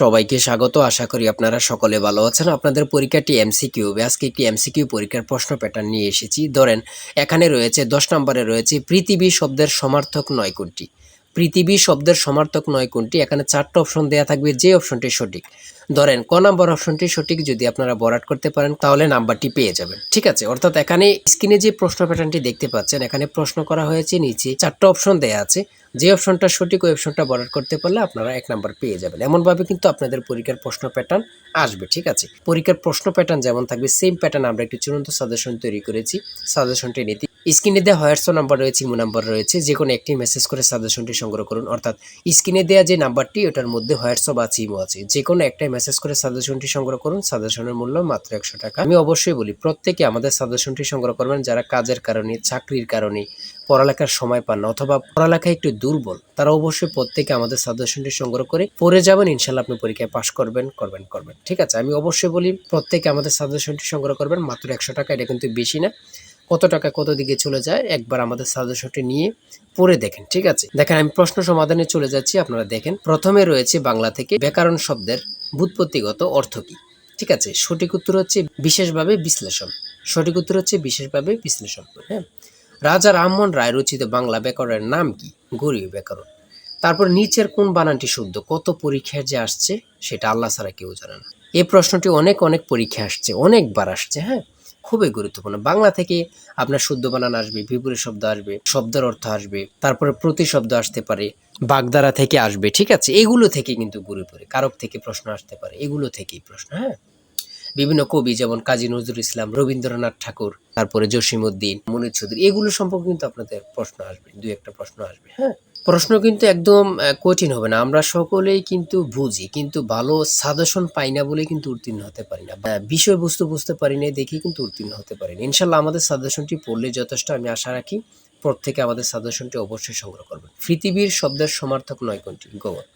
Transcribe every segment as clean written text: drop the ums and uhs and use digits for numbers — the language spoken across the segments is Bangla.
সবাইকে স্বাগত। আশা করি আপনারা সকলে ভালো আছেন। আপনাদের পরীক্ষাটি এমসিকিউ হবে। আজকে একটি এমসিকিউ পরীক্ষার প্রশ্ন প্যাটার্ন নিয়ে এসেছি। ধরেন এখানে রয়েছে 10 নম্বরে রয়েছে পৃথিবী শব্দের সমার্থক নয় কোনটি। পৃথিবী শব্দের সমার্থক নয় কোনটি। এখানে 4টা অপশন দেয়া থাকবে, যে অপশনটি সঠিক, ধরেন ক নাম্বার অপশনটি সঠিক যদি আপনারা বরাট করতে পারেন তাহলে নাম্বারটি পেয়ে যাবেন। ঠিক আছে, অর্থাৎ এখানে স্ক্রিনে যে প্রশ্ন প্যাটার্নটি দেখতে পাচ্ছেন, এখানে প্রশ্ন করা হয়েছে, নিচে 4টা অপশন দেয়া আছে, যে অপশনটা সঠিক ওই অপশনটা বরাট করতে পারলে আপনারা 1 নাম্বার পেয়ে যাবেন। এমনভাবে কিন্তু আপনাদের পরীক্ষার প্রশ্ন প্যাটার্ন আসবে। ঠিক আছে, পরীক্ষার প্রশ্ন প্যাটার্ন যেমন থাকবে সেম প্যাটার্ন আমরা একটি চূড়ান্ত সাজেশন তৈরি করেছি। সাজেশনটি নিতে স্ক্রিনে দেওয়া হোয়াটসঅ্যাপ নাম্বার রয়েছে, ইমো নাম্বার রয়েছে, যে কোনো একটি মেসেজ করে সাজেশনটি সংগ্রহ করুন। অর্থাৎ স্ক্রিনে দেওয়া যে নাম্বারটি ওটার মধ্যে হোয়াটসঅ্যাপ আছে, ইমো আছে, যে কোনো একটাই মেসেজ করে সাজেশনটি সংগ্রহ করুন। সাজেশনের মূল্য মাত্র 100 টাকা। আমি অবশ্যই বলি প্রত্যেকে আমাদের সাজেশনটি সংগ্রহ করবেন যারা কাজের কারণে, চাকরির কারণে পড়ালেখার সময় পান না অথবা পড়ালেখায় একটু দুর্বল, তারা অবশ্যই প্রত্যেকে আমাদের সাজেশনটি সংগ্রহ করে পড়ে যাবেন। ইনশাল্লাহ আপনি পরীক্ষায় পাশ করবেন। ঠিক আছে, আমি অবশ্যই বলি প্রত্যেকে আমাদের সাজেশনটি সংগ্রহ করবেন মাত্র 100 টাকা। এটা কিন্তু বেশি না। কত টাকা কত দিকে চলে যায় একবার আমাদের সাজেশনটি নিয়ে পড়ে দেখেন। ঠিক আছে, দেখেন আমি প্রশ্ন সমাধানে চলে যাচ্ছি, আপনারা দেখেন। প্রথমে রয়েছে বাংলা থেকে ব্যাকরণ শব্দের ব্যুৎপত্তিগত অর্থ কি। ঠিক আছে, সঠিক উত্তর হচ্ছে বিশেষভাবে বিশ্লেষণ। সঠিক উত্তর হচ্ছে বিশেষভাবে বিশ্লেষণ। হ্যাঁ, রাজা রামমোহন রায় রচিত বাংলা ব্যাকরণের নাম কি? গরীয় ব্যাকরণ। তারপর নিচের কোন বানানটি শুদ্ধ? কত পরীক্ষায় যে আসছে সেটা আল্লাহ ছাড়া কেউ জানে না। এই প্রশ্নটি অনেক অনেক পরীক্ষা আসছে, অনেকবার আসছে। হ্যাঁ, খুবই গুরুত্বপূর্ণ। বাংলা থেকে আপনার শুদ্ধ বানান আসবে, বিপরীত শব্দ আসবে, শব্দের অর্থ আসবে, তারপরে প্রতিশব্দ আসতে পারে, বাগধারা থেকে আসবে। ঠিক আছে, এগুলো থেকে কিন্তু ঘুরে পড়ে কারক থেকে প্রশ্ন আসতে পারে, এগুলো থেকেই প্রশ্ন। হ্যাঁ, বিভিন্ন কবি যেমন কাজী নজরুল ইসলাম, রবীন্দ্রনাথ ঠাকুর, তারপরে জসিমউদ্দিন, মুনীর চৌধুরী, এগুলো সম্পর্কে কিন্তু আপনাদের প্রশ্ন আসবে, দুই একটা প্রশ্ন আসবে। হ্যাঁ, প্রশ্ন কিন্তু একদম কঠিন হবে না। আমরা সকলেই কিন্তু বুঝি, কিন্তু ভালো সাজেশন পাই না বলে কিন্তু উত্তীর্ণ হতে পারি না। বিষয়বস্তু বুঝতে পারি না দেখি কিন্তু উত্তীর্ণ হতে পারি না। ইনশাল্লাহ আমাদের সাজেশনটি পড়লে যথেষ্ট। আমি আশা রাখি প্রত্যেকে আমাদের সাজেশনটি অবশ্যই সংগ্রহ করবেন। পৃথিবীর শব্দের সমার্থক নয় কোনটি? গৌর।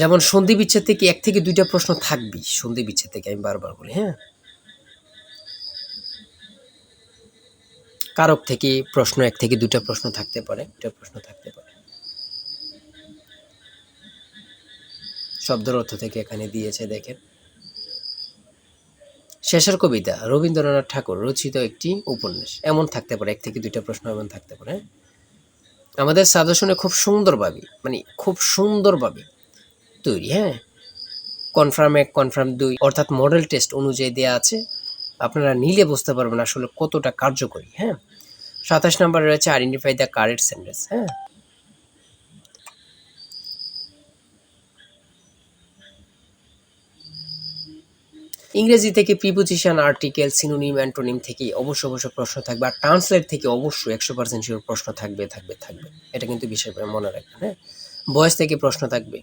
যেমন সন্ধি বিচ্ছেদ থেকে 1 থেকে 2টা প্রশ্ন থাকবেই। সন্ধি বিচ্ছেদ থেকে আমি বারবার বলি। হ্যাঁ, কারক থেকে প্রশ্ন 1 থেকে 2টা প্রশ্ন থাকতে পারে, 2টা প্রশ্ন থাকতে পারে। শব্দের অর্থ থেকে এখানে দিয়েছে, দেখেন। শেষের কবিতা রবীন্দ্রনাথ ঠাকুর রচিত একটি উপন্যাস, এমন থাকতে পারে। 1 থেকে 2টা প্রশ্ন এমন থাকতে পারে। আমাদের সাজেশনে খুব সুন্দরভাবে, মানে খুব সুন্দরভাবে তৈরি। হ্যাঁ, কনফার্ম 1, কনফার্ম 2 অর্থাৎ মডেল টেস্ট অনুযায়ী দেয়া আছে। আপনারা নিলে বুঝতে পারবেন আসলে কতটা কার্যকরী। হ্যাঁ, 27 নম্বরে রয়েছে আইডেন্টিফাই দ্য কারেক্ট সেন্টেন্স। হ্যাঁ, ইংরেজি থেকে প্রিপোজিশন, আর্টিকেল, সিনোনিম, অ্যান্টোনিম থেকে অবশ্য প্রশ্ন থাকবে। আর ট্রান্সলেট থেকে অবশ্যই 100% শিওর প্রশ্ন থাকবে। এটা কিন্তু বিশেষভাবে মনে রাখবেন। হ্যাঁ, ভয়েস থেকে প্রশ্ন থাকবে।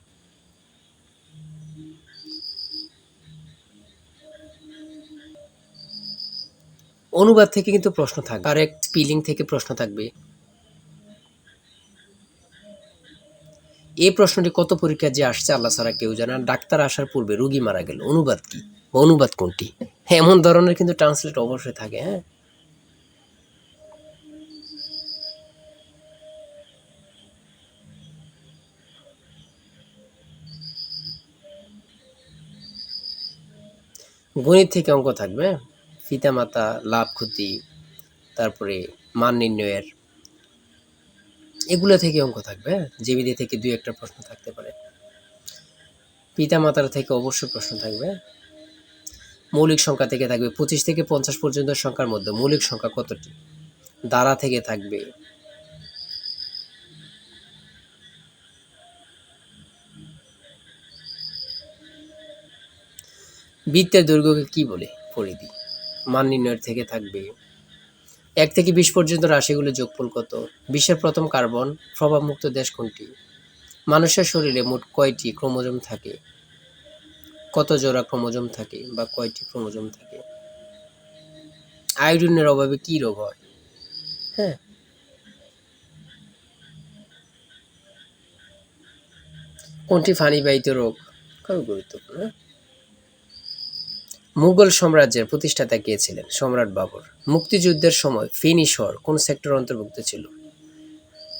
অনুবাদ থেকে কিন্তু প্রশ্ন থাকবে। কারেক্ট স্পেলিং থেকে প্রশ্ন থাকবে। এই প্রশ্নটি কত পরীক্ষায় যে আসছে আল্লাহ ছাড়া কেউ জানে। আর ডাক্তার আসার পূর্বে রোগী মারা গেল, অনুবাদ কি বা অনুবাদ কোনটি? এমন ধরনের কিন্তু ট্রান্সলেট অবশ্যই থাকে। হ্যাঁ, গণিত থেকে অঙ্ক থাকবে। পিতামাতা, লাভ ক্ষতি, তারপরে মান নির্ণয়ের, এগুলো থেকে অঙ্ক থাকবে। জীবিতি থেকে 2-1টা প্রশ্ন থাকতে পারে। পিতামাতার থেকে অবশ্যই প্রশ্ন থাকবে। মৌলিক সংখ্যা থেকে থাকবে। 25 থেকে 50 পর্যন্ত সংখ্যার মধ্যে মৌলিক সংখ্যা কতটি? দ্বারা থেকে থাকবে। বৃত্তের দৈর্ঘ্যকে কি বলে? পরিধি। মান নির্ণয়ের থেকে থাকবে। 1 থেকে 20 পর্যন্ত রাশিগুলোর যোগফল কত? বিশ্বের প্রথম কার্বন প্রভাবমুক্ত দেশ কোনটি? মানুষের শরীরে মোট কয়টি ক্রোমোজোম থাকে? কত জোড়া ক্রোমোজোম থাকে বা কয়টি ক্রোমোজোম থাকে? আয়োডিনের অভাবে কি রোগ হয়? হ্যাঁ, কোনটি পানিবাহিত রোগ? খুবই গুরুত্বপূর্ণ। মুঘল সাম্রাজ্যের প্রতিষ্ঠাতা কে ছিলেন? সম্রাট বাবর। মুক্তিযুদ্ধের সময় ফেনী শহর কোন সেক্টর অন্তর্ভুক্ত ছিল?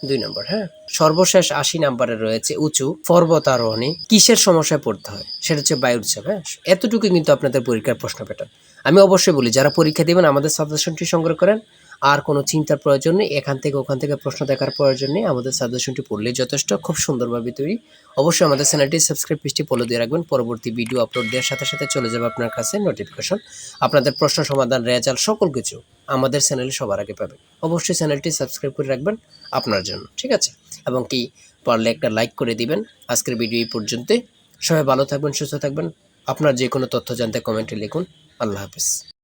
2 নম্বর, হ্যাঁ। সর্বশেষ 80 নাম্বারে রয়েছে উঁচু পর্বতারোহণে কিসের সমস্যায় পড়তে হয়? সেটা হচ্ছে বায়ুর চাপ, হ্যাঁ? এতটুকুই কিন্তু আপনাদের পরীক্ষার প্রশ্ন প্যাটার্ন। আমি অবশ্যই বলি যারা পরীক্ষা দিবেন আমাদের সাজেশনটি সংগ্রহ করেন। আর কোনো চিন্তার প্রয়োজন নেই। এখান থেকে ওখান থেকে প্রশ্ন দেখার প্রয়োজন নেই। আমাদের সাজেশনটি পড়লেই যথেষ্ট। খুব সুন্দরভাবে তৈরি। অবশ্যই আমাদের চ্যানেলটি সাবস্ক্রাইব পেজটি ফলো দিয়ে রাখবেন। পরবর্তী ভিডিও আপলোড দেওয়ার সাথে, সাথে চলে যাবে আপনার কাছে নোটিফিকেশন। আপনাদের প্রশ্ন সমাধান, রেজাল্ট সকল কিছু আমাদের চ্যানেলে সবার আগে পাবেন। অবশ্যই চ্যানেলটি সাবস্ক্রাইব করে রাখবেন আপনার জন্য। ঠিক আছে? এবং কি পারলে একটা লাইক করে দিবেন। আজকের ভিডিও এই পর্যন্তই। সবাই ভালো থাকবেন, সুস্থ থাকবেন। আপনার যে কোনো তথ্য জানতে কমেন্টে লিখুন। আল্লাহ হাফেজ।